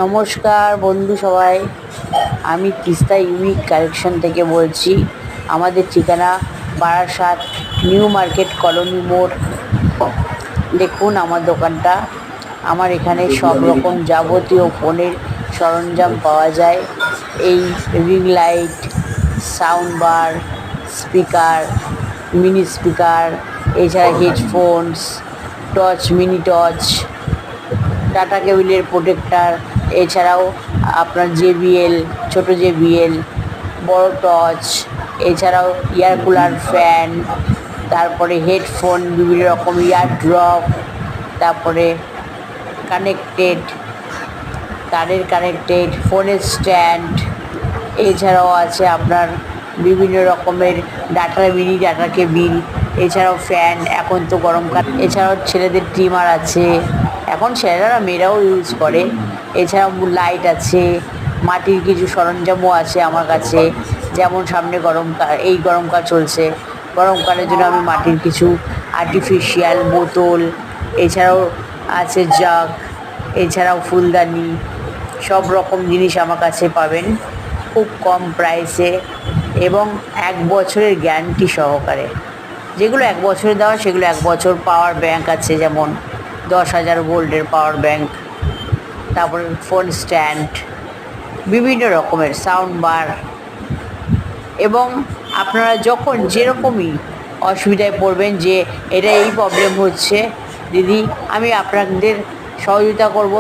নমস্কার বন্ধু সবাই, আমি তিস্তা ইউনিক কালেকশন থেকে বলছি। আমাদের ঠিকানা বারাসাত নিউ মার্কেট কলোনি মোড়। দেখুন আমার দোকানটা। আমার এখানে সব রকম যাবতীয় ফোনের সরঞ্জাম পাওয়া যায়। এই ring light, sound bar, speaker, mini speaker, এছাড়া headphones, torch, mini torch, data কেবিলের প্রোটেক্টার, এছাড়াও আপনার জেবিএল, ছোটো জেবিএল, বড় টচ, এছাড়াও এয়ার কুলার, ফ্যান, তারপরে হেডফোন, বিভিন্ন রকম ইয়ার ড্রপ, তারপরে কানেক্টেড, তারের কানেক্টেড ফোনের স্ট্যান্ড, এছাড়াও আছে আপনার বিভিন্ন রকমের ডাটা, মিনি ডাটা কেবিল, এছাড়াও ফ্যান। এখন তো গরমকাল, এছাড়াও ছেলেদের ট্রিমার আছে, এখন ছেলেরা মেয়েরাও ইউজ করে। এছাড়াও লাইট আছে, মাটির কিছু সরঞ্জামও আছে আমার কাছে। যেমন সামনে গরমকাল, এই গরমকাল চলছে, গরমকালের জন্য আমি মাটির কিছু আর্টিফিশিয়াল বোতল, এছাড়াও আছে জাগ, এছাড়াও ফুলদানি, সব রকম জিনিস আমার কাছে পাবেন খুব কম প্রাইসে এবং 1 বছরের গ্যারান্টি সহকারে। যেগুলো 1 বছরে দেওয়া সেগুলো 1 বছর। পাওয়ার ব্যাংক আছে, যেমন 10,000 ভোল্টের পাওয়ার ব্যাংক, তারপরে ফোন স্ট্যান্ড, বিভিন্ন রকমের সাউন্ড বার। এবং আপনারা যখন যেরকমই অসুবিধায় পড়বেন যে এটা এই প্রবলেম হচ্ছে দিদি, আমি আপনাদের সহযোগিতা করব